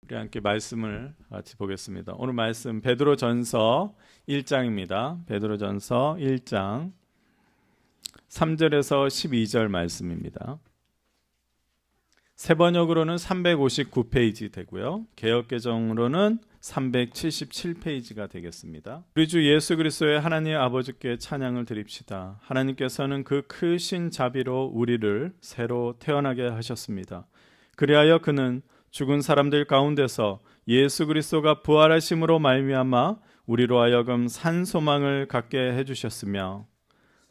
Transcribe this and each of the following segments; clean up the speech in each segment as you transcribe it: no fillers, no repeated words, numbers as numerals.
우리 함께 말씀을 같이 보겠습니다. 오늘 말씀 베드로전서 1장입니다. 베드로전서 1장 3절에서 12절 말씀입니다. 새번역으로는 359페이지 되고요. 개역개정으로는 377페이지가 되겠습니다. 우리 주 예수 그리스도의 하나님 아버지께 찬양을 드립시다. 하나님께서는 그 크신 자비로 우리를 새로 태어나게 하셨습니다. 그리하여 그는 죽은 사람들 가운데서 예수 그리스도가 부활하심으로 말미암아 우리로 하여금 산 소망을 갖게 해주셨으며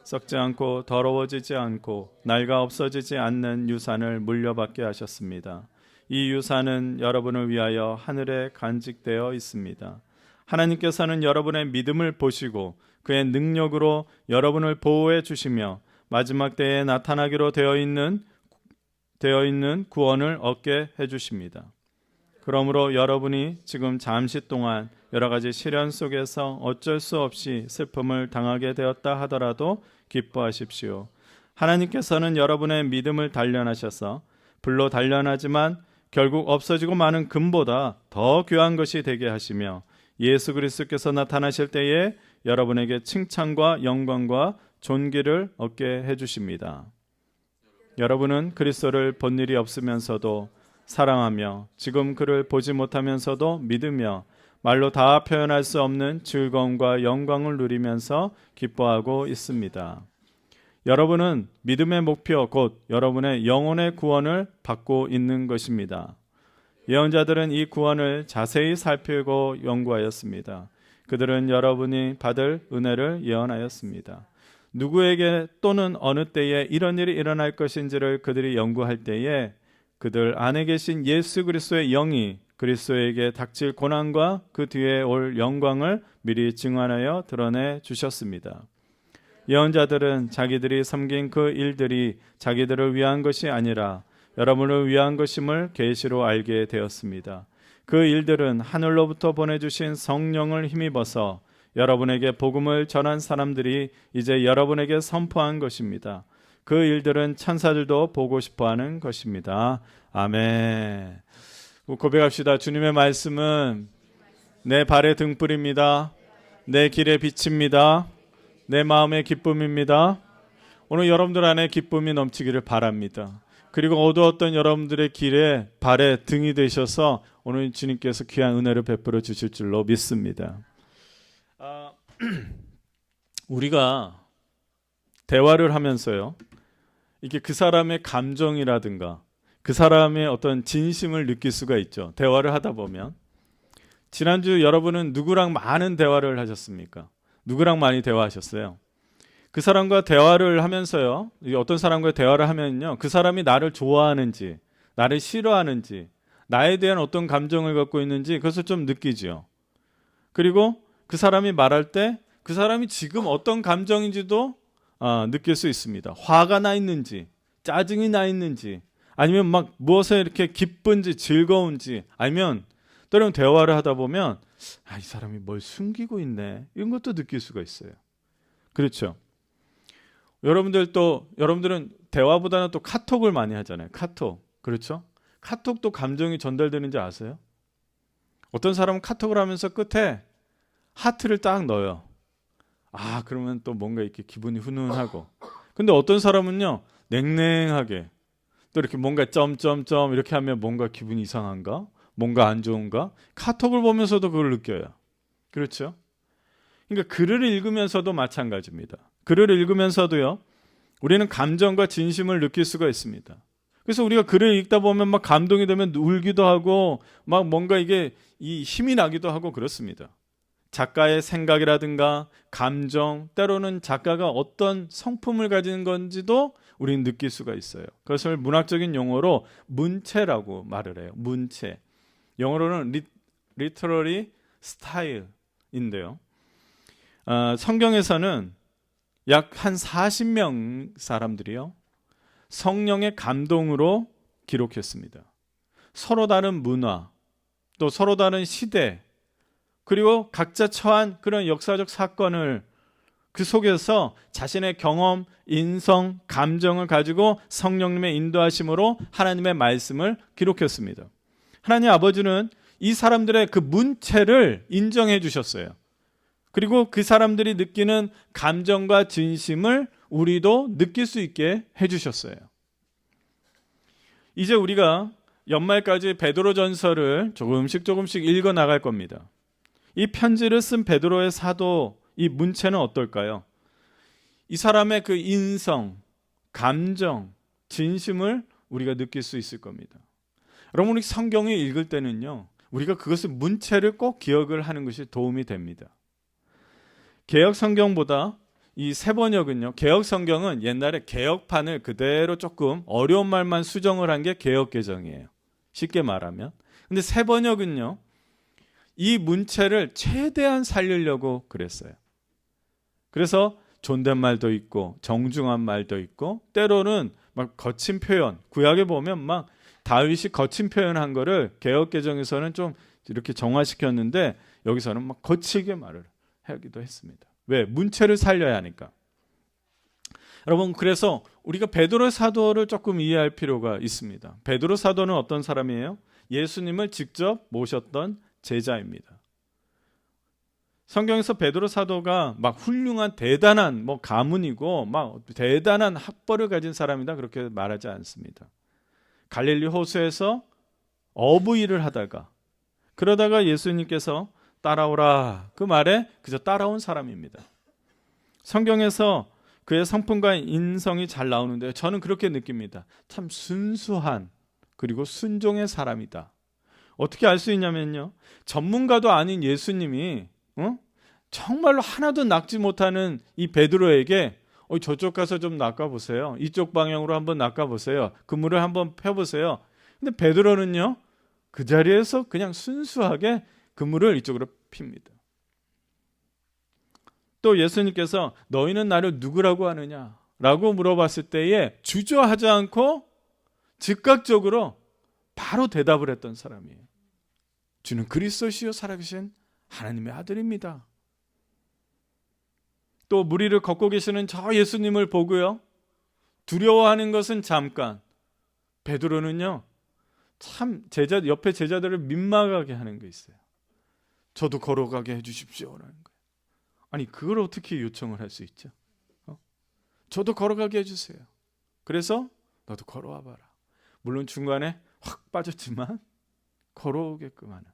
썩지 않고 더러워지지 않고 낡아 없어지지 않는 유산을 물려받게 하셨습니다. 이 유산은 여러분을 위하여 하늘에 간직되어 있습니다. 하나님께서는 여러분의 믿음을 보시고 그의 능력으로 여러분을 보호해 주시며 마지막 때에 나타나기로 되어 있는 구원을 얻게 해주십니다. 그러므로 여러분이 지금 잠시 동안 여러 가지 시련 속에서 어쩔 수 없이 슬픔을 당하게 되었다 하더라도 기뻐하십시오. 하나님께서는 여러분의 믿음을 단련하셔서 불로 단련하지만 결국 없어지고 마는 금보다 더 귀한 것이 되게 하시며 예수 그리스도께서 나타나실 때에 여러분에게 칭찬과 영광과 존귀를 얻게 해주십니다. 여러분은 그리스도를 본 일이 없으면서도 사랑하며 지금 그를 보지 못하면서도 믿으며 말로 다 표현할 수 없는 즐거움과 영광을 누리면서 기뻐하고 있습니다. 여러분은 믿음의 목표 곧 여러분의 영혼의 구원을 받고 있는 것입니다. 예언자들은 이 구원을 자세히 살피고 연구하였습니다. 그들은 여러분이 받을 은혜를 예언하였습니다. 누구에게 또는 어느 때에 이런 일이 일어날 것인지를 그들이 연구할 때에 그들 안에 계신 예수 그리스도의 영이 그리스도에게 닥칠 고난과 그 뒤에 올 영광을 미리 증언하여 드러내 주셨습니다. 예언자들은 자기들이 섬긴 그 일들이 자기들을 위한 것이 아니라 여러분을 위한 것임을 계시로 알게 되었습니다. 그 일들은 하늘로부터 보내주신 성령을 힘입어서 여러분에게 복음을 전한 사람들이 이제 여러분에게 선포한 것입니다. 그 일들은 천사들도 보고 싶어하는 것입니다. 아멘. 고백합시다. 주님의 말씀은 내 발의 등불입니다. 내 길의 빛입니다. 내 마음의 기쁨입니다. 오늘 여러분들 안에 기쁨이 넘치기를 바랍니다. 그리고 어두웠던 여러분들의 길에 발의 등이 되셔서 오늘 주님께서 귀한 은혜를 베풀어 주실 줄로 믿습니다. 우리가 대화를 하면서요, 이게 그 사람의 감정이라든가 그 사람의 어떤 진심을 느낄 수가 있죠. 대화를 하다 보면. 지난주 여러분은 누구랑 많은 대화를 하셨습니까? 누구랑 많이 대화하셨어요? 그 사람과 대화를 하면서요, 어떤 사람과 대화를 하면요, 그 사람이 나를 좋아하는지 나를 싫어하는지 나에 대한 어떤 감정을 갖고 있는지 그것을 좀 느끼죠. 그리고 그 사람이 말할 때 그 사람이 지금 어떤 감정인지도 느낄 수 있습니다. 화가 나 있는지, 짜증이 나 있는지, 아니면 막 무엇에 이렇게 기쁜지, 즐거운지, 아니면 때로는 대화를 하다 보면 이 사람이 뭘 숨기고 있네, 이런 것도 느낄 수가 있어요. 그렇죠? 여러분들은 대화보다는 또 카톡을 많이 하잖아요. 카톡. 그렇죠? 카톡도 감정이 전달되는지 아세요? 어떤 사람은 카톡을 하면서 끝에 하트를 딱 넣어요. 그러면 또 뭔가 이렇게 기분이 훈훈하고. 근데 어떤 사람은요, 냉랭하게 또 이렇게 뭔가 점점점 이렇게 하면 뭔가 기분이 이상한가? 뭔가 안 좋은가? 카톡을 보면서도 그걸 느껴요. 그렇죠? 그러니까 글을 읽으면서도 마찬가지입니다. 글을 읽으면서도요, 우리는 감정과 진심을 느낄 수가 있습니다. 그래서 우리가 글을 읽다 보면 막 감동이 되면 울기도 하고 막 뭔가 이게 이 힘이 나기도 하고 그렇습니다. 작가의 생각이라든가 감정, 때로는 작가가 어떤 성품을 가진 건지도 우리는 느낄 수가 있어요. 그것을 문학적인 용어로 문체라고 말을 해요. 문체. 영어로는 literary style인데요. 성경에서는 약 한 40명 사람들이요, 성령의 감동으로 기록했습니다. 서로 다른 문화, 또 서로 다른 시대, 그리고 각자 처한 그런 역사적 사건을 그 속에서 자신의 경험, 인성, 감정을 가지고 성령님의 인도하심으로 하나님의 말씀을 기록했습니다. 하나님 아버지는 이 사람들의 그 문체를 인정해 주셨어요. 그리고 그 사람들이 느끼는 감정과 진심을 우리도 느낄 수 있게 해주셨어요. 이제 우리가 연말까지 베드로전서를 조금씩 읽어 나갈 겁니다. 이 편지를 쓴 베드로의 사도 이 문체는 어떨까요? 이 사람의 그 인성, 감정, 진심을 우리가 느낄 수 있을 겁니다. 여러분, 우리 성경을 읽을 때는요, 우리가 그것을 문체를 꼭 기억을 하는 것이 도움이 됩니다. 개역 성경보다 이 새번역은요, 개역 성경은 옛날에 개역판을 그대로 조금 어려운 말만 수정을 한 게 개역 개정이에요. 쉽게 말하면. 근데 새번역은요, 이 문체를 최대한 살리려고 그랬어요. 그래서 존댓말도 있고 정중한 말도 있고 때로는 막 거친 표현, 구약에 보면 막 다윗이 거친 표현한 거를 개역 개정에서는 좀 이렇게 정화시켰는데 여기서는 막 거칠게 말을 하기도 했습니다. 왜? 문체를 살려야 하니까. 여러분, 그래서 우리가 베드로 사도를 조금 이해할 필요가 있습니다. 베드로 사도는 어떤 사람이에요? 예수님을 직접 모셨던 제자입니다. 성경에서 베드로 사도가 막 훌륭한 대단한 가문이고 막 대단한 학벌을 가진 사람이다 그렇게 말하지 않습니다. 갈릴리 호수에서 어부 일을 하다가 그러다가 예수님께서 따라오라 그 말에 그저 따라온 사람입니다. 성경에서 그의 성품과 인성이 잘 나오는데 저는 그렇게 느낍니다. 참 순수한 그리고 순종의 사람이다. 어떻게 알 수 있냐면요, 전문가도 아닌 예수님이 정말로 하나도 낚지 못하는 이 베드로에게 저쪽 가서 좀 낚아보세요. 이쪽 방향으로 한번 낚아보세요. 그물을 한번 펴보세요. 근데 베드로는요, 그 자리에서 그냥 순수하게 그물을 이쪽으로 핍니다. 또 예수님께서 너희는 나를 누구라고 하느냐 라고 물어봤을 때에 주저하지 않고 즉각적으로 바로 대답을 했던 사람이에요. 주는 그리스도시요 살아계신 하나님의 아들입니다. 또 무리를 걷고 계시는 저 예수님을 보고요, 두려워하는 것은 잠깐. 베드로는요, 참 옆에 제자들을 민망하게 하는 게 있어요. 저도 걸어가게 해주십시오라는 거예요. 아니, 그걸 어떻게 요청을 할 수 있죠? 저도 걸어가게 해주세요. 그래서 너도 걸어와 봐라. 물론 중간에 확 빠졌지만 걸어오게끔 하는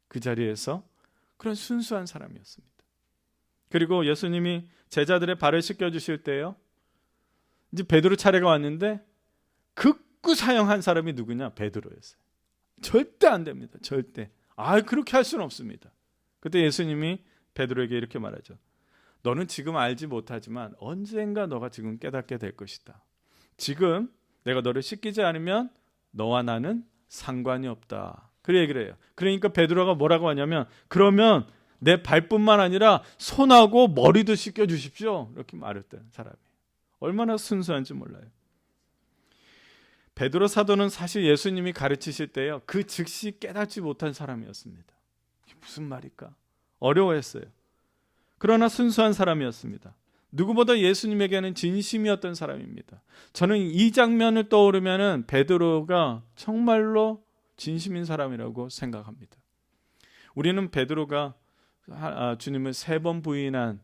그 자리에서 그런 순수한 사람이었습니다. 그리고 예수님이 제자들의 발을 씻겨주실 때요, 이제 베드로 차례가 왔는데 극구 사형한 사람이 누구냐? 베드로였어요. 절대 안 됩니다. 절대. 그렇게 할 수는 없습니다. 그때 예수님이 베드로에게 이렇게 말하죠. 너는 지금 알지 못하지만 언젠가 너가 지금 깨닫게 될 것이다. 지금 내가 너를 씻기지 않으면 너와 나는 상관이 없다. 그래 얘기를 해요. 그러니까 베드로가 뭐라고 하냐면, 그러면 내 발뿐만 아니라 손하고 머리도 씻겨주십시오. 이렇게 말했던 사람이에요. 얼마나 순수한지 몰라요. 베드로 사도는 사실 예수님이 가르치실 때요, 그 즉시 깨닫지 못한 사람이었습니다. 이게 무슨 말일까? 어려워했어요. 그러나 순수한 사람이었습니다. 누구보다 예수님에게는 진심이었던 사람입니다. 저는 이 장면을 떠오르면 베드로가 정말로 진심인 사람이라고 생각합니다. 우리는 베드로가 주님을 3번 부인한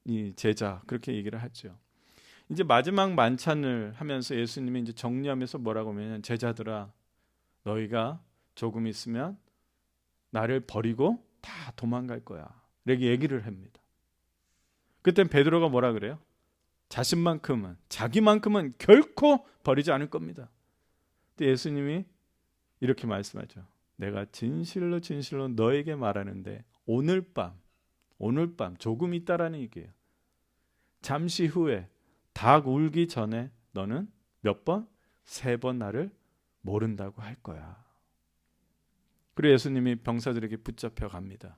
이 제자 그렇게 얘기를 하죠. 이제 마지막 만찬을 하면서 예수님이 이제 정리하면서 뭐라고 하면, 제자들아 너희가 조금 있으면 나를 버리고 다 도망갈 거야. 이렇게 얘기를 합니다. 그땐 베드로가 뭐라 그래요? 자기만큼은 결코 버리지 않을 겁니다. 근데 예수님이 이렇게 말씀하죠. 내가 진실로 너에게 말하는데 오늘 밤 조금 있다라는 얘기예요. 잠시 후에 닭 울기 전에 너는 몇 번? 3번 나를 모른다고 할 거야. 그리고 예수님이 병사들에게 붙잡혀 갑니다.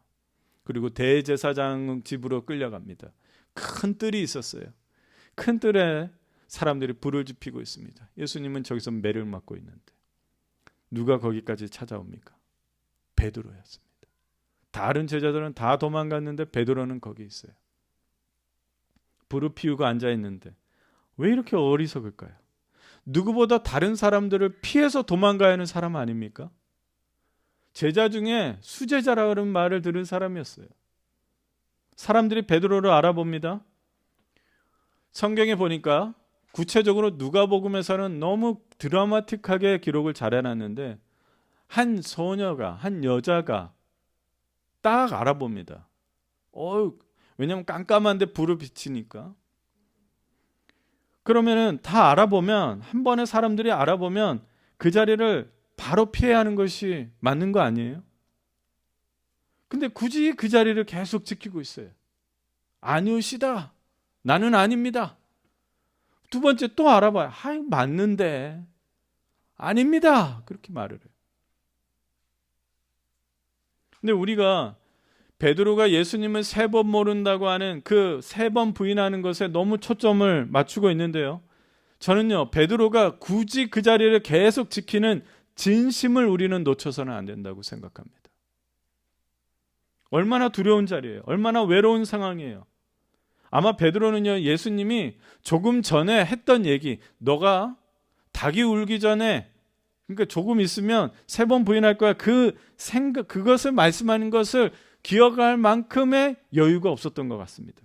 그리고 대제사장 집으로 끌려갑니다. 큰 뜰이 있었어요. 큰 뜰에 사람들이 불을 지피고 있습니다. 예수님은 저기서 매를 맞고 있는데 누가 거기까지 찾아옵니까? 베드로였습니다. 다른 제자들은 다 도망갔는데 베드로는 거기 있어요. 불을 피우고 앉아 있는데 왜 이렇게 어리석을까요? 누구보다 다른 사람들을 피해서 도망가야 하는 사람 아닙니까? 제자 중에 수제자라 그런 말을 들은 사람이었어요. 사람들이 베드로를 알아봅니다. 성경에 보니까 구체적으로 누가복음에서는 너무 드라마틱하게 기록을 잘 해놨는데 한 소녀가, 한 여자가 딱 알아봅니다. 왜냐면 깜깜한데 불을 비치니까. 그러면은 다 알아보면, 한 번에 사람들이 알아보면 그 자리를 바로 피해야 하는 것이 맞는 거 아니에요? 근데 굳이 그 자리를 계속 지키고 있어요. 아니오시다. 나는 아닙니다. 두 번째 또 알아봐요. 맞는데. 아닙니다. 그렇게 말을 해요. 근데 우리가 베드로가 예수님을 3번 모른다고 하는 그 3번 부인하는 것에 너무 초점을 맞추고 있는데요. 저는요, 베드로가 굳이 그 자리를 계속 지키는 진심을 우리는 놓쳐서는 안 된다고 생각합니다. 얼마나 두려운 자리예요. 얼마나 외로운 상황이에요. 아마 베드로는요, 예수님이 조금 전에 했던 얘기, 너가 닭이 울기 전에, 그러니까 조금 있으면 3번 부인할 거야. 그것을 말씀하는 것을 기억할 만큼의 여유가 없었던 것 같습니다.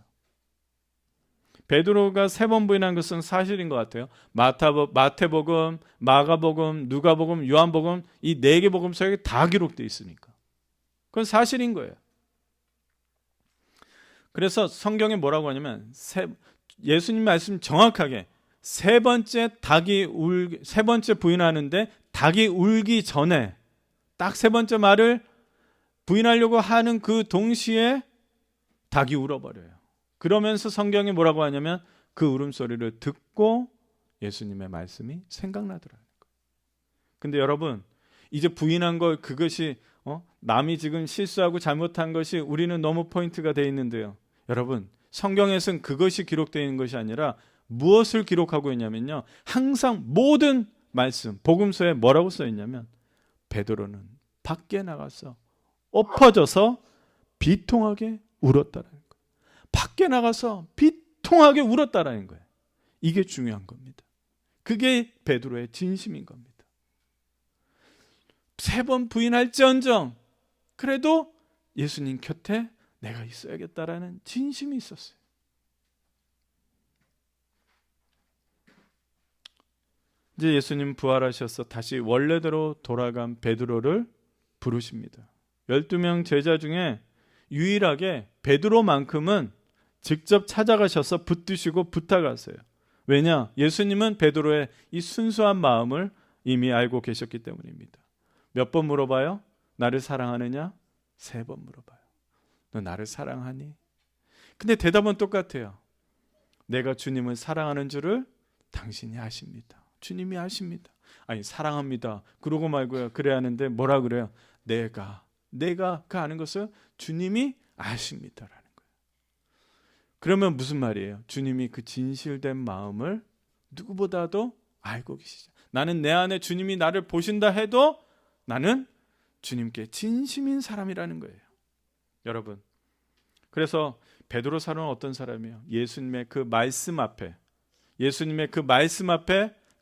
베드로가 3번 부인한 것은 사실인 것 같아요. 마태복음, 마가복음, 누가복음, 요한복음 이 4개 복음서에 다 기록되어 있으니까. 그건 사실인 거예요. 그래서 성경에 뭐라고 하냐면 예수님 말씀 정확하게 세 번째 부인하는데 닭이 울기 전에 딱 3번째 말을 부인하려고 하는 그 동시에 닭이 울어버려요. 그러면서 성경이 뭐라고 하냐면 그 울음소리를 듣고 예수님의 말씀이 생각나더라고요. 근데 여러분, 이제 부인한 거 그것이 남이 지금 실수하고 잘못한 것이 우리는 너무 포인트가 돼 있는데요. 여러분, 성경에서는 그것이 기록되어 있는 것이 아니라 무엇을 기록하고 있냐면요. 항상 모든 말씀, 복음서에 뭐라고 써 있냐면 베드로는 밖에 나가서 엎어져서 비통하게 울었다라는 거예요. 밖에 나가서 비통하게 울었다라는 거예요. 이게 중요한 겁니다. 그게 베드로의 진심인 겁니다. 3번 부인할지언정 그래도 예수님 곁에 내가 있어야겠다라는 진심이 있었어요. 이제 예수님 부활하셔서 다시 원래대로 돌아간 베드로를 부르십니다. 12명 제자 중에 유일하게 베드로만큼은 직접 찾아가셔서 붙드시고 부탁하세요. 왜냐? 예수님은 베드로의 이 순수한 마음을 이미 알고 계셨기 때문입니다. 몇 번 물어봐요? 나를 사랑하느냐? 3번 물어봐요. 너 나를 사랑하니? 근데 대답은 똑같아요. 내가 주님을 사랑하는 줄을 당신이 아십니다. 주님이 아십니다. 아니 사랑합니다. 그러고 말고요. 그래야 하는데 뭐라 그래요? 내가 그 아는 것을 주님이 아십니다라는 거예요. 그러면 무슨 말이에요? 주님이 그 진실된 마음을 누구보다도 알고 계시죠. 나는 내 안에 주님이 나를 보신다 해도 나는 주님께 진심인 사람이라는 거예요. 여러분, 그래서 베드로 사람은 어떤 사람이에요? 예수님의 그 말씀 앞에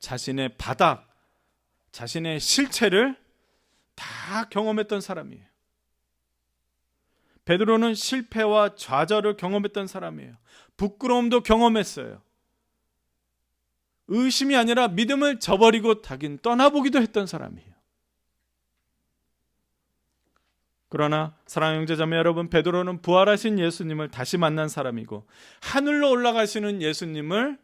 자신의 바닥, 자신의 실체를 다 경험했던 사람이에요. 베드로는 실패와 좌절을 경험했던 사람이에요. 부끄러움도 경험했어요. 의심이 아니라 믿음을 저버리고 떠나보기도 했던 사람이에요. 그러나 사랑하는 형제자매 여러분, 베드로는 부활하신 예수님을 다시 만난 사람이고 하늘로 올라가시는 예수님을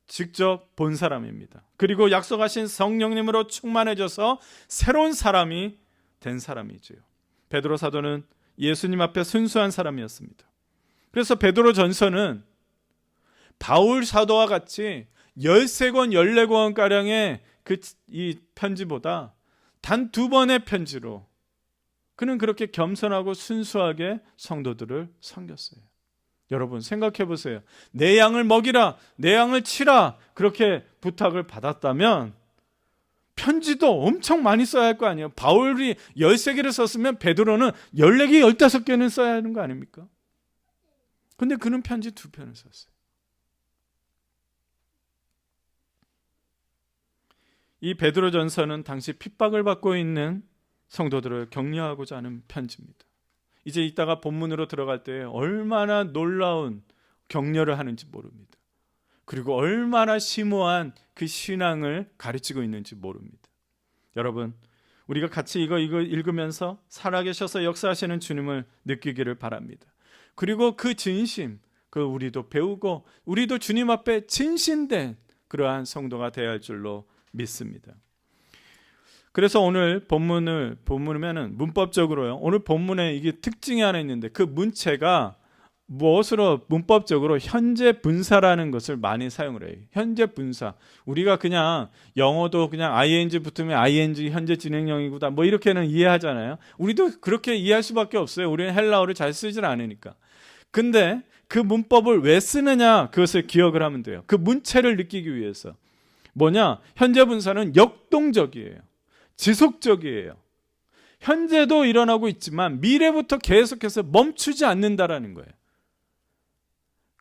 직접 본 사람입니다. 그리고 약속하신 성령님으로 충만해져서 새로운 사람이 된 사람이죠. 베드로 사도는 예수님 앞에 순수한 사람이었습니다. 그래서 베드로 전서는 바울 사도와 같이 13권, 14권가량의 이 편지보다 단 2번의 편지로 그는 그렇게 겸손하고 순수하게 성도들을 섬겼어요. 여러분 생각해 보세요. 내 양을 먹이라, 내 양을 치라 그렇게 부탁을 받았다면 편지도 엄청 많이 써야 할 거 아니에요. 바울이 13개를 썼으면 베드로는 14개, 15개는 써야 하는 거 아닙니까? 근데 그는 편지 2편을 썼어요. 이 베드로 전서는 당시 핍박을 받고 있는 성도들을 격려하고자 하는 편지입니다. 이제 이따가 본문으로 들어갈 때 얼마나 놀라운 격려를 하는지 모릅니다. 그리고 얼마나 심오한 그 신앙을 가르치고 있는지 모릅니다. 여러분, 우리가 같이 이거 읽으면서 살아계셔서 역사하시는 주님을 느끼기를 바랍니다. 그리고 그 진심, 그 우리도 배우고 우리도 주님 앞에 진심된 그러한 성도가 되어야 할 줄로 믿습니다. 그래서 오늘 본문이면은 문법적으로요. 오늘 본문에 이게 특징이 하나 있는데 그 문체가 무엇으로 문법적으로 현재 분사라는 것을 많이 사용을 해요. 현재 분사. 우리가 그냥 영어도 그냥 ing 붙으면 ing 현재 진행형이구나 뭐 이렇게는 이해하잖아요. 우리도 그렇게 이해할 수밖에 없어요. 우리는 헬라어를 잘 쓰질 않으니까. 근데 그 문법을 왜 쓰느냐 그것을 기억을 하면 돼요. 그 문체를 느끼기 위해서. 뭐냐? 현재 분사는 역동적이에요. 지속적이에요. 현재도 일어나고 있지만 미래부터 계속해서 멈추지 않는다라는 거예요.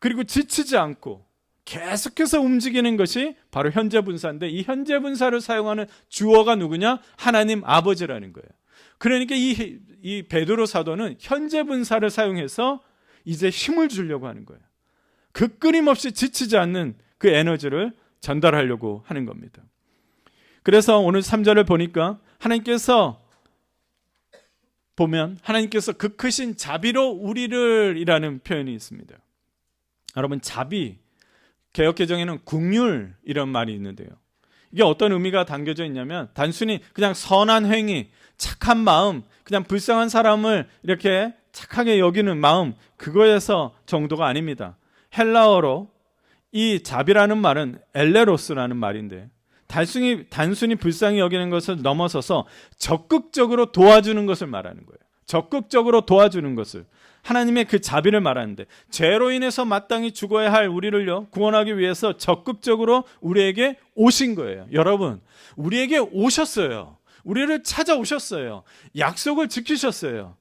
그리고 지치지 않고 계속해서 움직이는 것이 바로 현재 분사인데 이 현재 분사를 사용하는 주어가 누구냐? 하나님 아버지라는 거예요. 그러니까 이 베드로 사도는 현재 분사를 사용해서 이제 힘을 주려고 하는 거예요. 그 끊임없이 지치지 않는 그 에너지를 전달하려고 하는 겁니다. 그래서 오늘 3절을 보니까 하나님께서 그 크신 자비로 우리를 이라는 표현이 있습니다. 여러분, 자비, 개역개정에는 긍휼 이런 말이 있는데요. 이게 어떤 의미가 담겨져 있냐면 단순히 그냥 선한 행위, 착한 마음, 그냥 불쌍한 사람을 이렇게 착하게 여기는 마음, 그거에서 정도가 아닙니다. 헬라어로 이 자비라는 말은 엘레로스라는 말인데 단순히 불쌍히 여기는 것을 넘어서서 적극적으로 도와주는 것을 말하는 거예요. 적극적으로 도와주는 것을. 하나님의 그 자비를 말하는데 죄로 인해서 마땅히 죽어야 할 우리를요 구원하기 위해서 적극적으로 우리에게 오신 거예요. 여러분, 우리에게 오셨어요. 우리를 찾아오셨어요. 약속을 지키셨어요.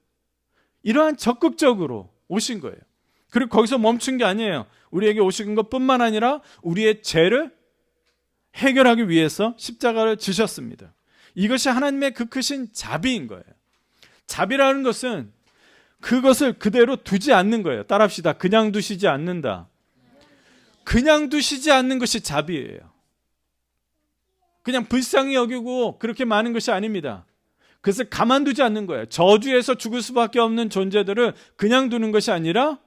이러한 적극적으로 오신 거예요. 그리고 거기서 멈춘 게 아니에요. 우리에게 오신 것뿐만 아니라 우리의 죄를 해결하기 위해서 십자가를 지셨습니다. 이것이 하나님의 그 크신 자비인 거예요. 자비라는 것은 그것을 그대로 두지 않는 거예요. 따라합시다. 그냥 두시지 않는다. 그냥 두시지 않는 것이 자비예요. 그냥 불쌍히 여기고 그렇게 많은 것이 아닙니다. 그것을 가만두지 않는 거예요. 저주에서 죽을 수밖에 없는 존재들을 그냥 두는 것이 아니라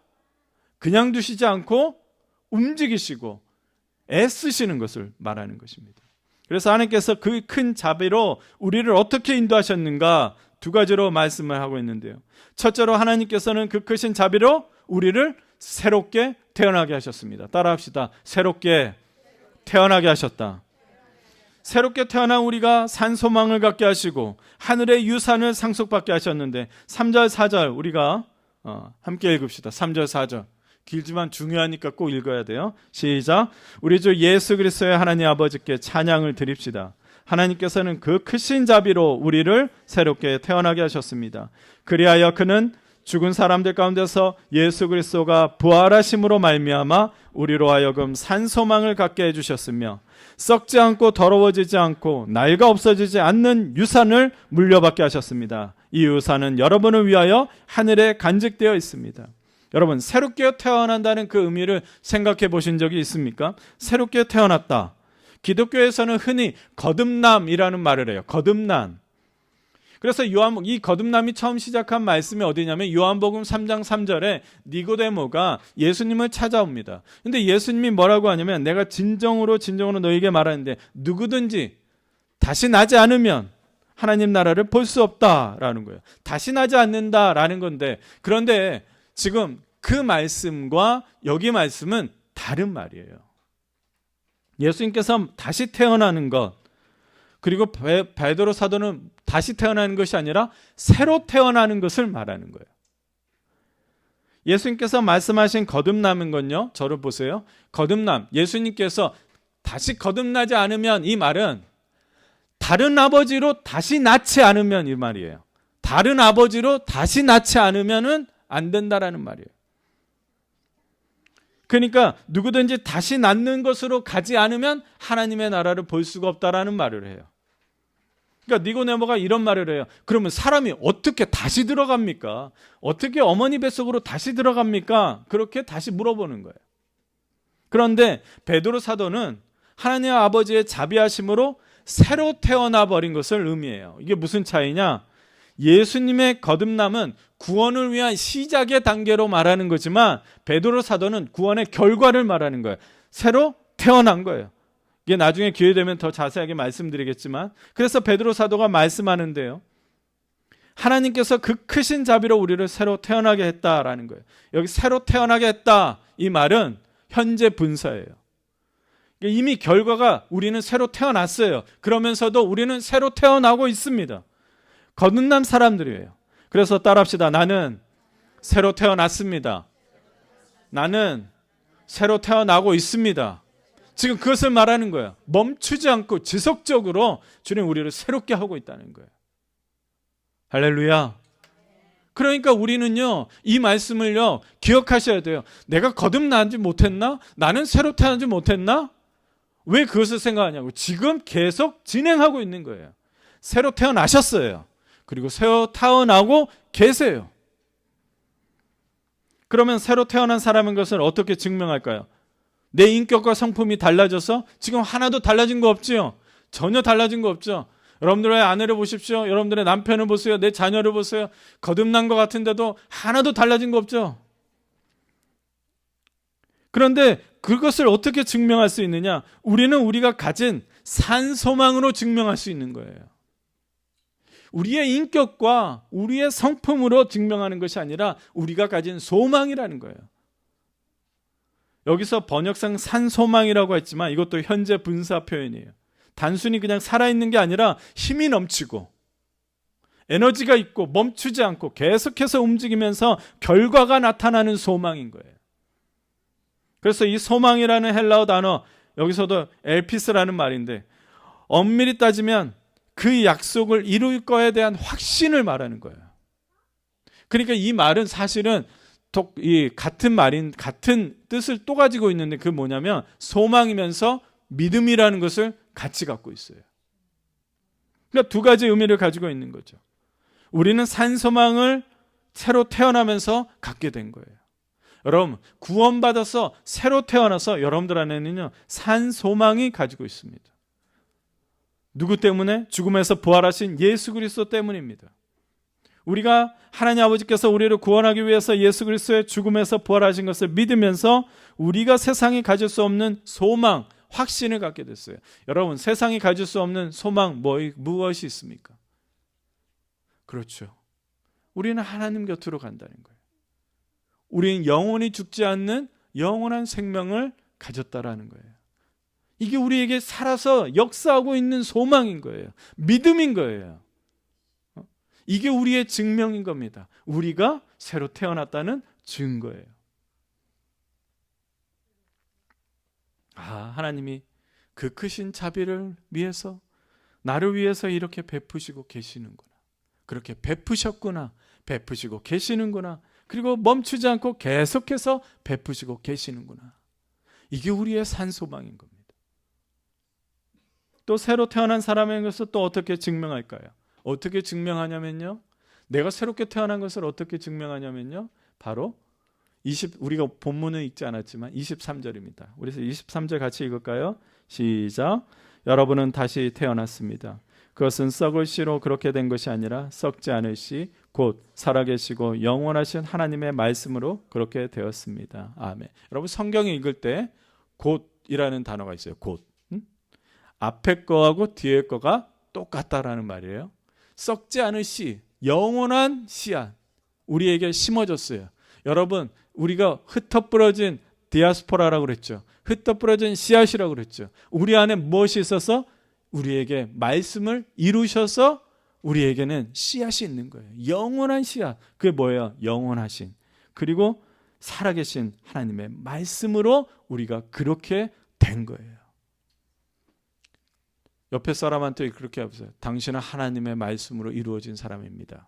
그냥 두시지 않고 움직이시고 애쓰시는 것을 말하는 것입니다. 그래서 하나님께서 그 큰 자비로 우리를 어떻게 인도하셨는가 두 가지로 말씀을 하고 있는데요. 첫째로 하나님께서는 그 크신 자비로 우리를 새롭게 태어나게 하셨습니다. 따라합시다. 새롭게 태어나게 하셨다. 새롭게 태어난 우리가 산 소망을 갖게 하시고 하늘의 유산을 상속받게 하셨는데 3절 4절 우리가 함께 읽읍시다. 3절 4절 길지만 중요하니까 꼭 읽어야 돼요. 시작. 우리 주 예수 그리스도의 하나님 아버지께 찬양을 드립시다. 하나님께서는 그 크신 자비로 우리를 새롭게 태어나게 하셨습니다. 그리하여 그는 죽은 사람들 가운데서 예수 그리스도가 부활하심으로 말미암아 우리로 하여금 산 소망을 갖게 해주셨으며 썩지 않고 더러워지지 않고 나이가 없어지지 않는 유산을 물려받게 하셨습니다. 이 유산은 여러분을 위하여 하늘에 간직되어 있습니다. 여러분, 새롭게 태어난다는 그 의미를 생각해 보신 적이 있습니까? 새롭게 태어났다. 기독교에서는 흔히 거듭남이라는 말을 해요. 거듭남. 그래서 이 거듭남이 처음 시작한 말씀이 어디냐면 요한복음 3장 3절에 니고데모가 예수님을 찾아옵니다. 근데 예수님이 뭐라고 하냐면 내가 진정으로 너에게 말하는데 누구든지 다시 나지 않으면 하나님 나라를 볼 수 없다라는 거예요. 다시 나지 않는다라는 건데 그런데 지금 그 말씀과 여기 말씀은 다른 말이에요. 예수님께서 다시 태어나는 것 그리고 베드로 사도는 다시 태어나는 것이 아니라 새로 태어나는 것을 말하는 거예요. 예수님께서 말씀하신 거듭남은 건요. 저를 보세요. 거듭남. 예수님께서 다시 거듭나지 않으면 이 말은 다른 아버지로 다시 낳지 않으면 이 말이에요. 다른 아버지로 다시 낳지 않으면은 안 된다라는 말이에요. 그러니까 누구든지 다시 낳는 것으로 가지 않으면 하나님의 나라를 볼 수가 없다라는 말을 해요. 그러니까 니고데모가 이런 말을 해요. 그러면 사람이 어떻게 다시 들어갑니까? 어떻게 어머니 뱃속으로 다시 들어갑니까? 그렇게 다시 물어보는 거예요. 그런데 베드로 사도는 하나님 아버지의 자비하심으로 새로 태어나 버린 것을 의미해요. 이게 무슨 차이냐? 예수님의 거듭남은 구원을 위한 시작의 단계로 말하는 거지만 베드로 사도는 구원의 결과를 말하는 거예요. 새로 태어난 거예요. 이게 나중에 기회 되면 더 자세하게 말씀드리겠지만, 그래서 베드로 사도가 말씀하는데요, 하나님께서 그 크신 자비로 우리를 새로 태어나게 했다라는 거예요. 여기 새로 태어나게 했다, 이 말은 현재 분사예요. 이미 결과가 우리는 새로 태어났어요. 그러면서도 우리는 새로 태어나고 있습니다. 거듭난 사람들이에요. 그래서 따라합시다. 나는 새로 태어났습니다. 나는 새로 태어나고 있습니다. 지금 그것을 말하는 거예요. 멈추지 않고 지속적으로 주님 우리를 새롭게 하고 있다는 거예요. 할렐루야. 그러니까 우리는요, 이 말씀을요, 기억하셔야 돼요. 내가 거듭나지 못했나? 나는 새로 태어나지 못했나? 왜 그것을 생각하냐고. 지금 계속 진행하고 있는 거예요. 새로 태어나셨어요. 그리고 새로 태어나고 계세요. 그러면 새로 태어난 사람인 것을 어떻게 증명할까요? 내 인격과 성품이 달라져서 지금 하나도 달라진 거 없지요? 전혀 달라진 거 없죠? 여러분들의 아내를 보십시오. 여러분들의 남편을 보세요. 내 자녀를 보세요. 거듭난 것 같은데도 하나도 달라진 거 없죠? 그런데 그것을 어떻게 증명할 수 있느냐? 우리는 우리가 가진 산 소망으로 증명할 수 있는 거예요. 우리의 인격과 우리의 성품으로 증명하는 것이 아니라 우리가 가진 소망이라는 거예요. 여기서 번역상 산소망이라고 했지만 이것도 현재 분사 표현이에요. 단순히 그냥 살아있는 게 아니라 힘이 넘치고 에너지가 있고 멈추지 않고 계속해서 움직이면서 결과가 나타나는 소망인 거예요. 그래서 이 소망이라는 헬라어 단어, 여기서도 엘피스라는 말인데 엄밀히 따지면 그 약속을 이룰 거에 대한 확신을 말하는 거예요. 그러니까 이 말은 사실은 같은 뜻을 또 가지고 있는데, 그게 뭐냐면 소망이면서 믿음이라는 것을 같이 갖고 있어요. 그러니까 두 가지 의미를 가지고 있는 거죠. 우리는 산소망을 새로 태어나면서 갖게 된 거예요. 여러분, 구원받아서 새로 태어나서 여러분들 안에는요, 산소망이 가지고 있습니다. 누구 때문에? 죽음에서 부활하신 예수 그리스도 때문입니다. 우리가 하나님 아버지께서 우리를 구원하기 위해서 예수 그리스도의 죽음에서 부활하신 것을 믿으면서 우리가 세상이 가질 수 없는 소망, 확신을 갖게 됐어요. 여러분, 세상이 가질 수 없는 소망 무엇이 있습니까? 그렇죠. 우리는 하나님 곁으로 간다는 거예요. 우리는 영원히 죽지 않는 영원한 생명을 가졌다라는 거예요. 이게 우리에게 살아서 역사하고 있는 소망인 거예요. 믿음인 거예요. 이게 우리의 증명인 겁니다. 우리가 새로 태어났다는 증거예요. 하나님이 그 크신 자비를 위해서 나를 위해서 이렇게 베푸시고 계시는구나. 그렇게 베푸셨구나. 베푸시고 계시는구나. 그리고 멈추지 않고 계속해서 베푸시고 계시는구나. 이게 우리의 산소망인 겁니다. 또 새로 태어난 사람인 것을 또 어떻게 증명할까요? 어떻게 증명하냐면요, 내가 새롭게 태어난 것을 어떻게 증명하냐면요, 바로 우리가 본문은 읽지 않았지만 23절입니다. 우리 23절 같이 읽을까요? 시작. 여러분은 다시 태어났습니다. 그것은 썩을 씨로 그렇게 된 것이 아니라 썩지 않을 씨, 곧 살아계시고 영원하신 하나님의 말씀으로 그렇게 되었습니다. 아멘. 여러분, 성경 읽을 때 곧이라는 단어가 있어요. 곧. 앞에 거하고 뒤에 거가 똑같다라는 말이에요. 썩지 않을 씨, 영원한 씨앗 우리에게 심어졌어요. 여러분, 우리가 흩어부러진 디아스포라라고 그랬죠. 흩어부러진 씨앗이라고 그랬죠. 우리 안에 무엇이 있어서 우리에게 말씀을 이루셔서 우리에게는 씨앗이 있는 거예요. 영원한 씨앗. 그게 뭐예요? 영원하신, 그리고 살아계신 하나님의 말씀으로 우리가 그렇게 된 거예요. 옆에 사람한테 그렇게 해보세요. 당신은 하나님의 말씀으로 이루어진 사람입니다.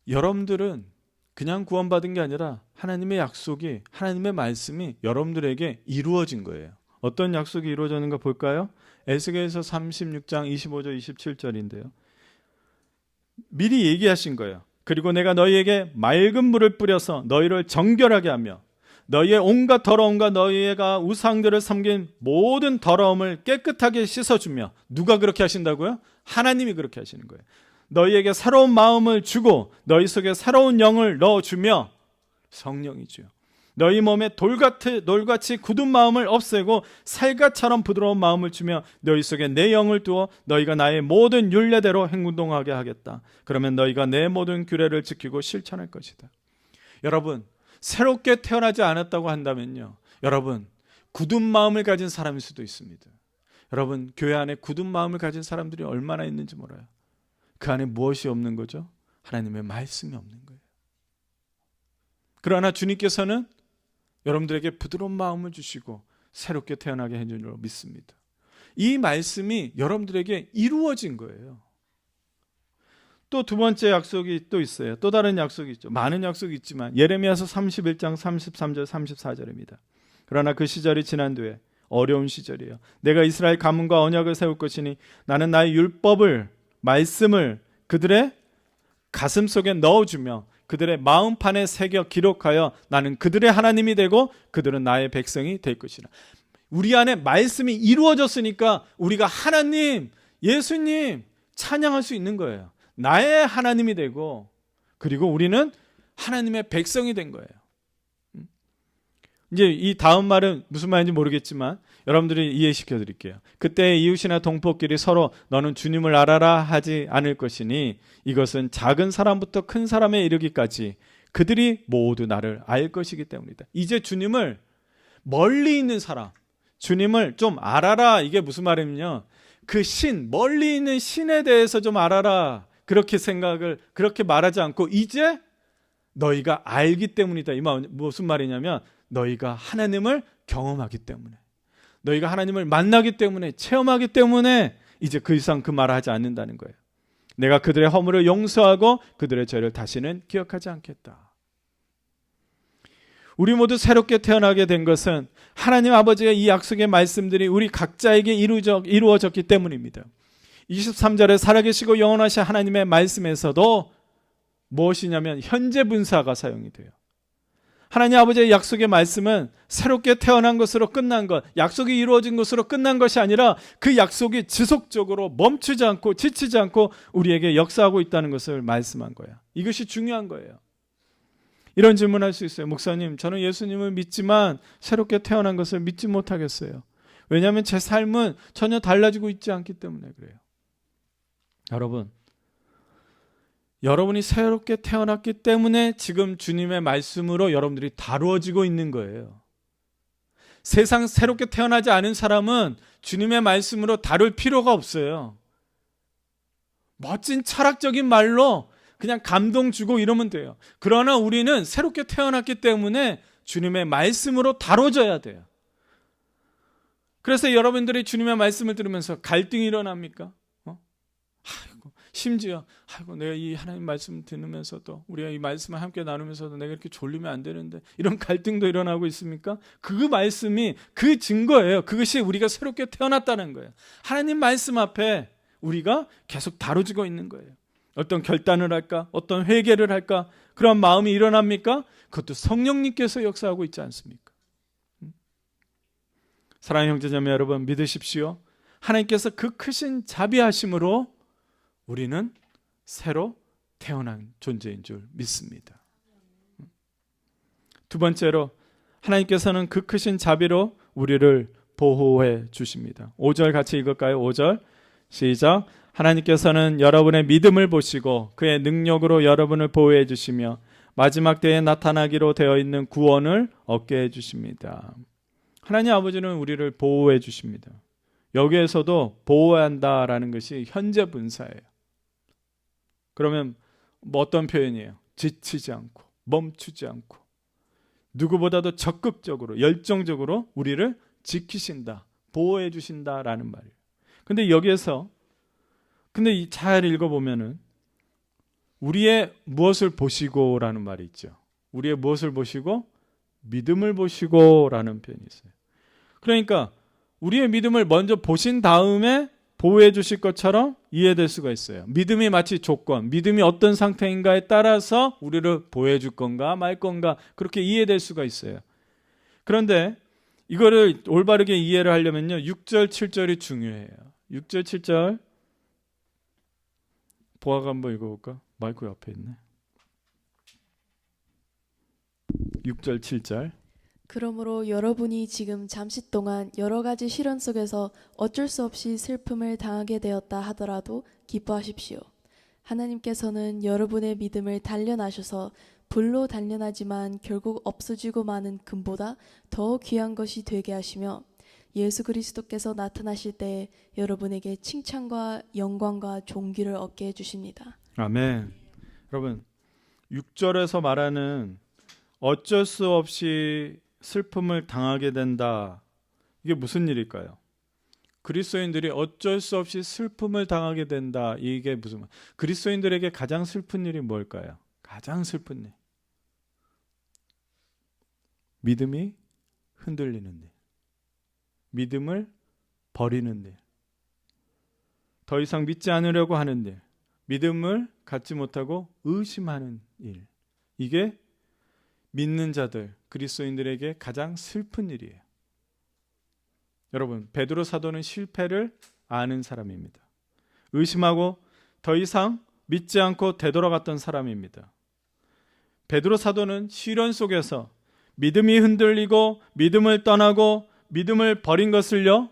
여러분들은 그냥 구원받은 게 아니라 하나님의 약속이, 하나님의 말씀이 여러분들에게 이루어진 거예요. 어떤 약속이 이루어졌는가 볼까요? 에스겔서 36장 25절 27절인데요. 미리 얘기하신 거예요. 그리고 내가 너희에게 맑은 물을 뿌려서 너희를 정결하게 하며 너희의 온갖 더러움과 너희가 우상들을 섬긴 모든 더러움을 깨끗하게 씻어주며. 누가 그렇게 하신다고요? 하나님이 그렇게 하시는 거예요. 너희에게 새로운 마음을 주고 너희 속에 새로운 영을 넣어주며. 성령이죠. 너희 몸에 돌같이 굳은 마음을 없애고 살갗처럼 부드러운 마음을 주며 너희 속에 내 영을 두어 너희가 나의 모든 율례대로 행동하게 하겠다. 그러면 너희가 내 모든 규례를 지키고 실천할 것이다. 여러분, 새롭게 태어나지 않았다고 한다면요, 여러분, 굳은 마음을 가진 사람일 수도 있습니다. 여러분, 교회 안에 굳은 마음을 가진 사람들이 얼마나 있는지 몰라요. 그 안에 무엇이 없는 거죠? 하나님의 말씀이 없는 거예요. 그러나 주님께서는 여러분들에게 부드러운 마음을 주시고 새롭게 태어나게 해준 줄로 믿습니다. 이 말씀이 여러분들에게 이루어진 거예요. 또 두 번째 약속이 또 있어요. 또 다른 약속이 있죠. 많은 약속이 있지만 예레미야서 31장 33절 34절입니다. 그러나 그 시절이 지난 뒤에, 어려운 시절이에요, 내가 이스라엘 가문과 언약을 세울 것이니 나는 나의 율법을, 말씀을 그들의 가슴 속에 넣어주며 그들의 마음판에 새겨 기록하여 나는 그들의 하나님이 되고 그들은 나의 백성이 될 것이라. 우리 안에 말씀이 이루어졌으니까 우리가 하나님, 예수님 찬양할 수 있는 거예요. 나의 하나님이 되고, 그리고 우리는 하나님의 백성이 된 거예요. 이제 이 다음 말은 무슨 말인지 모르겠지만 여러분들이 이해시켜 드릴게요. 그때 이웃이나 동포끼리 서로 너는 주님을 알아라 하지 않을 것이니 이것은 작은 사람부터 큰 사람에 이르기까지 그들이 모두 나를 알 것이기 때문이다. 이제 주님을, 멀리 있는 사람, 주님을 좀 알아라. 이게 무슨 말이냐면 그 신, 멀리 있는 신에 대해서 좀 알아라. 그렇게 그렇게 말하지 않고 이제 너희가 알기 때문이다. 이 말 무슨 말이냐면 너희가 하나님을 경험하기 때문에, 너희가 하나님을 만나기 때문에, 체험하기 때문에 이제 그 이상 그 말을 하지 않는다는 거예요. 내가 그들의 허물을 용서하고 그들의 죄를 다시는 기억하지 않겠다. 우리 모두 새롭게 태어나게 된 것은 하나님 아버지의 이 약속의 말씀들이 우리 각자에게 이루어졌기 때문입니다. 23절에 살아계시고 영원하신 하나님의 말씀에서도 무엇이냐면 현재 분사가 사용이 돼요. 하나님 아버지의 약속의 말씀은 새롭게 태어난 것으로 끝난 것, 약속이 이루어진 것으로 끝난 것이 아니라 그 약속이 지속적으로 멈추지 않고 지치지 않고 우리에게 역사하고 있다는 것을 말씀한 거야. 이것이 중요한 거예요. 이런 질문할 수 있어요. 목사님, 저는 예수님을 믿지만 새롭게 태어난 것을 믿지 못하겠어요. 왜냐하면 제 삶은 전혀 달라지고 있지 않기 때문에 그래요. 여러분이 새롭게 태어났기 때문에 지금 주님의 말씀으로 여러분들이 다루어지고 있는 거예요. 세상 새롭게 태어나지 않은 사람은 주님의 말씀으로 다룰 필요가 없어요. 멋진 철학적인 말로 그냥 감동 주고 이러면 돼요. 그러나 우리는 새롭게 태어났기 때문에 주님의 말씀으로 다뤄져야 돼요. 그래서 여러분들이 주님의 말씀을 들으면서 갈등이 일어납니까? 심지어 내가 이 하나님 말씀 들으면서도, 우리가 이 말씀을 함께 나누면서도 내가 이렇게 졸리면 안 되는데, 이런 갈등도 일어나고 있습니까? 그 말씀이 그 증거예요. 그것이 우리가 새롭게 태어났다는 거예요. 하나님 말씀 앞에 우리가 계속 다뤄지고 있는 거예요. 어떤 결단을 할까? 어떤 회개를 할까? 그런 마음이 일어납니까? 그것도 성령님께서 역사하고 있지 않습니까? 사랑하는 형제자매 여러분, 믿으십시오. 하나님께서 그 크신 자비하심으로 우리는 새로 태어난 존재인 줄 믿습니다. 두 번째로, 하나님께서는 그 크신 자비로 우리를 보호해 주십니다. 5절 같이 읽을까요? 5절 시작. 하나님께서는 여러분의 믿음을 보시고 그의 능력으로 여러분을 보호해 주시며 마지막 때에 나타나기로 되어 있는 구원을 얻게 해 주십니다. 하나님 아버지는 우리를 보호해 주십니다. 여기에서도 보호한다라는 것이 현재 분사예요. 그러면 어떤 표현이에요? 지치지 않고 멈추지 않고 누구보다도 적극적으로 열정적으로 우리를 지키신다, 보호해 주신다라는 말이에요. 근데 여기에서 잘 읽어보면은 우리의 무엇을 보시고라는 말이 있죠. 우리의 무엇을 보시고? 믿음을 보시고라는 표현이 있어요. 그러니까 우리의 믿음을 먼저 보신 다음에 보호해 주실 것처럼 이해될 수가 있어요. 믿음이 마치 조건, 믿음이 어떤 상태인가에 따라서 우리를 보호해 줄 건가 말 건가 그렇게 이해될 수가 있어요. 그런데 이거를 올바르게 이해를 하려면요, 6절 7절이 중요해요. 6절 7절 보아가 한번 읽어볼까? 마이크 옆에 있네. 6절 7절. 그러므로 여러분이 지금 잠시 동안 여러 가지 시련 속에서 어쩔 수 없이 슬픔을 당하게 되었다 하더라도 기뻐하십시오. 하나님께서는 여러분의 믿음을 단련하셔서 불로 단련하지만 결국 없어지고 마는 금보다 더 귀한 것이 되게 하시며 예수 그리스도께서 나타나실 때에 여러분에게 칭찬과 영광과 존귀를 얻게 해주십니다. 아멘. 여러분 6절에서 말하는 어쩔 수 없이 슬픔을 당하게 된다. 이게 무슨 일일까요? 그리스도인들이 어쩔 수 없이 슬픔을 당하게 된다. 이게 무슨 말? 그리스도인들에게 가장 슬픈 일이 뭘까요? 가장 슬픈 일. 믿음이 흔들리는 일. 믿음을 버리는 일. 더 이상 믿지 않으려고 하는 일. 믿음을 갖지 못하고 의심하는 일. 이게 믿는 자들, 그리스도인들에게 가장 슬픈 일이에요. 여러분, 베드로 사도는 실패를 아는 사람입니다. 의심하고 더 이상 믿지 않고 되돌아갔던 사람입니다. 베드로 사도는 시련 속에서 믿음이 흔들리고 믿음을 떠나고 믿음을 버린 것을요,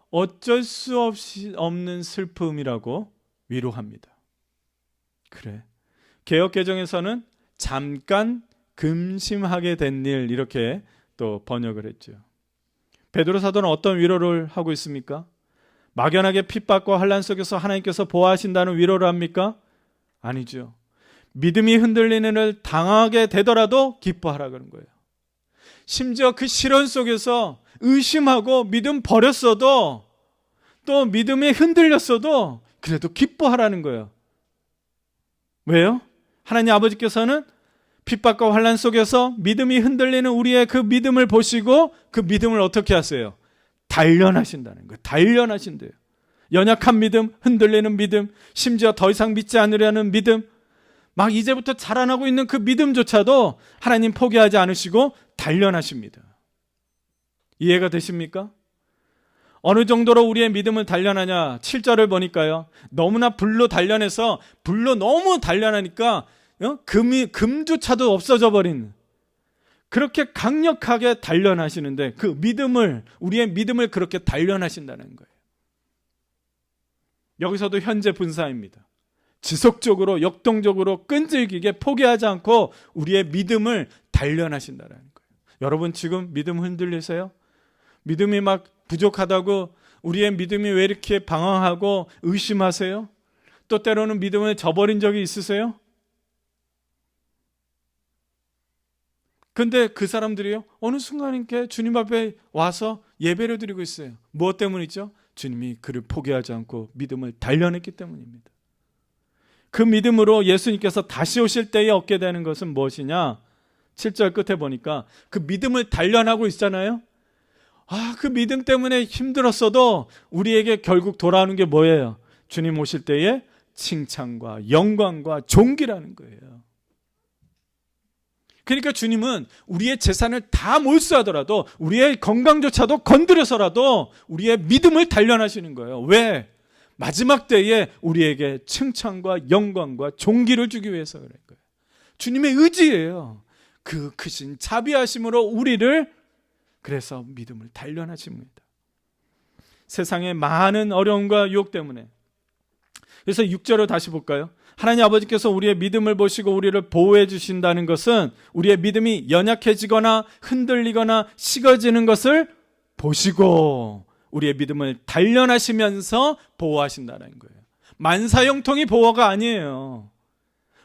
어쩔 수 없이 없는 슬픔이라고 위로합니다. 그래. 개역개정에서는 잠깐 금심하게 된 일, 이렇게 또 번역을 했죠. 베드로 사도는 어떤 위로를 하고 있습니까? 막연하게 핍박과 환난 속에서 하나님께서 보호하신다는 위로를 합니까? 아니죠. 믿음이 흔들리는 일을 당하게 되더라도 기뻐하라 그런 거예요. 심지어 그 시련 속에서 의심하고 믿음 버렸어도, 또 믿음이 흔들렸어도 그래도 기뻐하라는 거예요. 왜요? 하나님 아버지께서는 핍박과 환난 속에서 믿음이 흔들리는 우리의 그 믿음을 보시고 그 믿음을 어떻게 하세요? 단련하신다는 거예요. 단련하신대요. 연약한 믿음, 흔들리는 믿음, 심지어 더 이상 믿지 않으려는 믿음, 막 이제부터 자라나고 있는 그 믿음조차도 하나님 포기하지 않으시고 단련하십니다. 이해가 되십니까? 어느 정도로 우리의 믿음을 단련하냐? 7절을 보니까요, 너무나 불로 단련해서 불로 너무 단련하니까 금조차도 없어져 버린, 그렇게 강력하게 단련하시는데 그 믿음을, 우리의 믿음을 그렇게 단련하신다는 거예요. 여기서도 현재 분사입니다. 지속적으로 역동적으로 끈질기게 포기하지 않고 우리의 믿음을 단련하신다는 거예요. 여러분 지금 믿음 흔들리세요? 믿음이 막 부족하다고 우리의 믿음이 왜 이렇게 방황하고 의심하세요? 또 때로는 믿음을 저버린 적이 있으세요? 근데 그 사람들이요, 어느 순간인게 주님 앞에 와서 예배를 드리고 있어요. 무엇 때문이죠? 주님이 그를 포기하지 않고 믿음을 단련했기 때문입니다. 그 믿음으로 예수님께서 다시 오실 때에 얻게 되는 것은 무엇이냐? 7절 끝에 보니까 그 믿음을 단련하고 있잖아요. 그 믿음 때문에 힘들었어도 우리에게 결국 돌아오는 게 뭐예요? 주님 오실 때에 칭찬과 영광과 존귀라는 거예요. 그러니까 주님은 우리의 재산을 다 몰수하더라도, 우리의 건강조차도 건드려서라도 우리의 믿음을 단련하시는 거예요. 왜? 마지막 때에 우리에게 칭찬과 영광과 존귀를 주기 위해서 그런 거예요. 주님의 의지예요. 그 크신 자비하심으로 우리를, 그래서 믿음을 단련하십니다. 세상의 많은 어려움과 유혹 때문에. 그래서 6절을 다시 볼까요? 하나님 아버지께서 우리의 믿음을 보시고 우리를 보호해 주신다는 것은 우리의 믿음이 연약해지거나 흔들리거나 식어지는 것을 보시고 우리의 믿음을 단련하시면서 보호하신다는 거예요. 만사형통이 보호가 아니에요.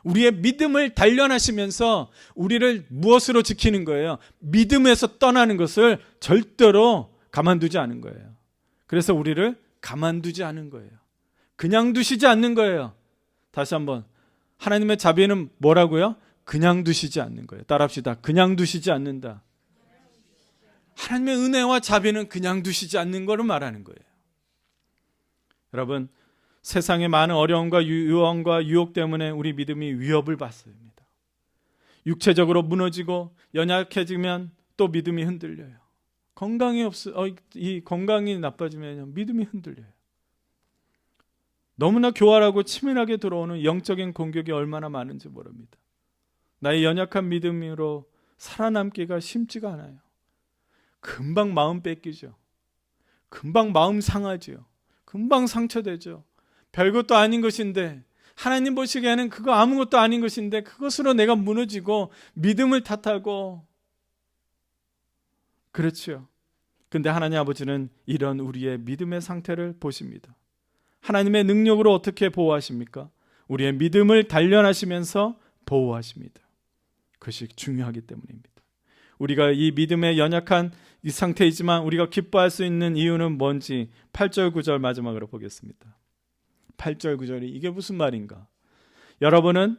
우리의 믿음을 단련하시면서 우리를 무엇으로 지키는 거예요? 믿음에서 떠나는 것을 절대로 가만두지 않은 거예요. 그래서 우리를 가만두지 않은 거예요. 그냥 두시지 않는 거예요. 다시 한번, 하나님의 자비는 뭐라고요? 그냥 두시지 않는 거예요. 따라합시다. 그냥 두시지 않는다. 하나님의 은혜와 자비는 그냥 두시지 않는 것을 말하는 거예요. 여러분, 세상의 많은 어려움과 유언과 유혹 때문에 우리 믿음이 위협을 받습니다. 육체적으로 무너지고 연약해지면 또 믿음이 흔들려요. 이 건강이 나빠지면 믿음이 흔들려요. 너무나 교활하고 치밀하게 들어오는 영적인 공격이 얼마나 많은지 모릅니다. 나의 연약한 믿음으로 살아남기가 쉽지가 않아요. 금방 마음 뺏기죠. 금방 마음 상하죠. 금방 상처되죠. 별것도 아닌 것인데, 하나님 보시기에는 그거 아무것도 아닌 것인데 그것으로 내가 무너지고 믿음을 탓하고, 그렇죠. 근데 하나님 아버지는 이런 우리의 믿음의 상태를 보십니다. 하나님의 능력으로 어떻게 보호하십니까? 우리의 믿음을 단련하시면서 보호하십니다. 그것이 중요하기 때문입니다. 우리가 이 믿음의 연약한 이 상태이지만 우리가 기뻐할 수 있는 이유는 뭔지 8절 9절 마지막으로 보겠습니다. 8절 9절이 이게 무슨 말인가? 여러분은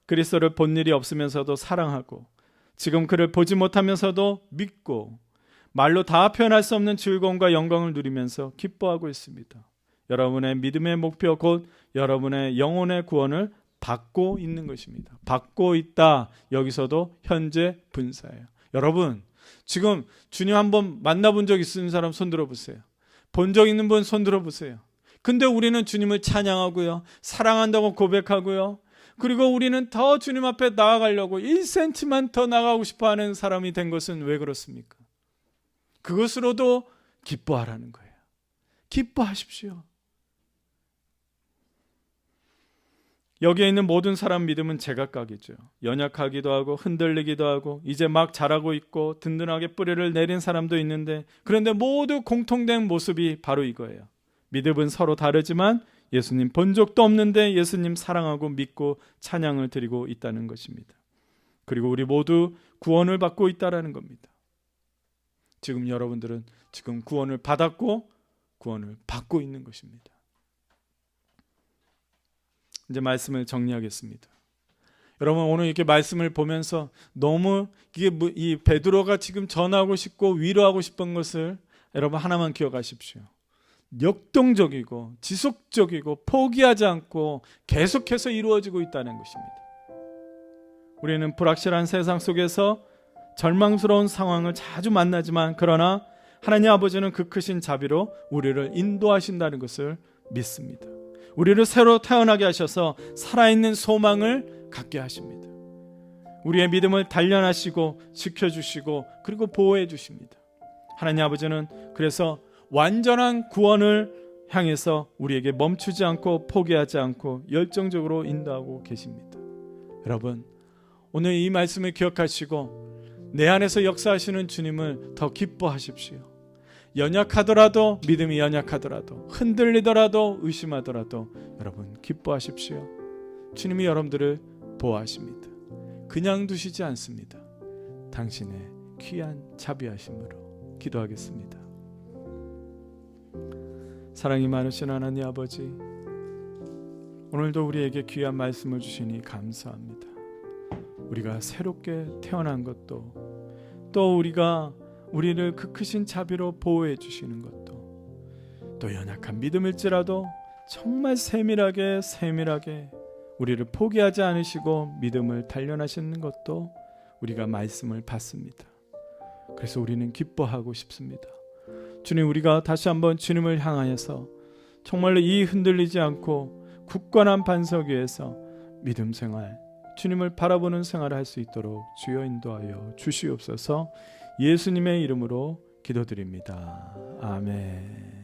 그리스도를 본 일이 없으면서도 사랑하고 지금 그를 보지 못하면서도 믿고 말로 다 표현할 수 없는 즐거움과 영광을 누리면서 기뻐하고 있습니다. 여러분의 믿음의 목표 곧 여러분의 영혼의 구원을 받고 있는 것입니다. 받고 있다. 여기서도 현재 분사예요. 여러분, 지금 주님 한번 만나본 적 있는 사람 손 들어보세요. 본 적 있는 분 손 들어보세요. 근데 우리는 주님을 찬양하고요, 사랑한다고 고백하고요, 그리고 우리는 더 주님 앞에 나아가려고 1cm만 더 나가고 싶어하는 사람이 된 것은 왜 그렇습니까? 그것으로도 기뻐하라는 거예요. 기뻐하십시오. 여기에 있는 모든 사람 믿음은 제각각이죠. 연약하기도 하고 흔들리기도 하고 이제 막 자라고 있고 든든하게 뿌리를 내린 사람도 있는데, 그런데 모두 공통된 모습이 바로 이거예요. 믿음은 서로 다르지만 예수님 본 적도 없는데 예수님 사랑하고 믿고 찬양을 드리고 있다는 것입니다. 그리고 우리 모두 구원을 받고 있다는 겁니다. 지금 여러분들은 지금 구원을 받았고 구원을 받고 있는 것입니다. 이제 말씀을 정리하겠습니다. 여러분, 오늘 이렇게 말씀을 보면서 너무 이 베드로가 지금 전하고 싶고 위로하고 싶은 것을 여러분 하나만 기억하십시오. 역동적이고 지속적이고 포기하지 않고 계속해서 이루어지고 있다는 것입니다. 우리는 불확실한 세상 속에서 절망스러운 상황을 자주 만나지만, 그러나 하나님 아버지는 그 크신 자비로 우리를 인도하신다는 것을 믿습니다. 우리를 새로 태어나게 하셔서 살아있는 소망을 갖게 하십니다. 우리의 믿음을 단련하시고 지켜주시고 그리고 보호해 주십니다. 하나님 아버지는 그래서 완전한 구원을 향해서 우리에게 멈추지 않고 포기하지 않고 열정적으로 인도하고 계십니다. 여러분, 오늘 이 말씀을 기억하시고 내 안에서 역사하시는 주님을 더 기뻐하십시오. 연약하더라도, 믿음이 연약하더라도, 흔들리더라도, 의심하더라도 여러분 기뻐하십시오. 주님이 여러분들을 보호하십니다. 그냥 두시지 않습니다. 당신의 귀한 자비하심으로. 기도하겠습니다. 사랑이 많으신 하나님 아버지, 오늘도 우리에게 귀한 말씀을 주시니 감사합니다. 우리가 새롭게 태어난 것도, 또 우리를 그 크신 자비로 보호해 주시는 것도, 또 연약한 믿음일지라도 정말 세밀하게 우리를 포기하지 않으시고 믿음을 단련하시는 것도 우리가 말씀을 받습니다. 그래서 우리는 기뻐하고 싶습니다. 주님, 우리가 다시 한번 주님을 향하여서 정말로 이 흔들리지 않고 굳건한 반석 위에서 믿음 생활, 주님을 바라보는 생활을 할 수 있도록 주여 인도하여 주시옵소서. 예수님의 이름으로 기도드립니다. 아멘.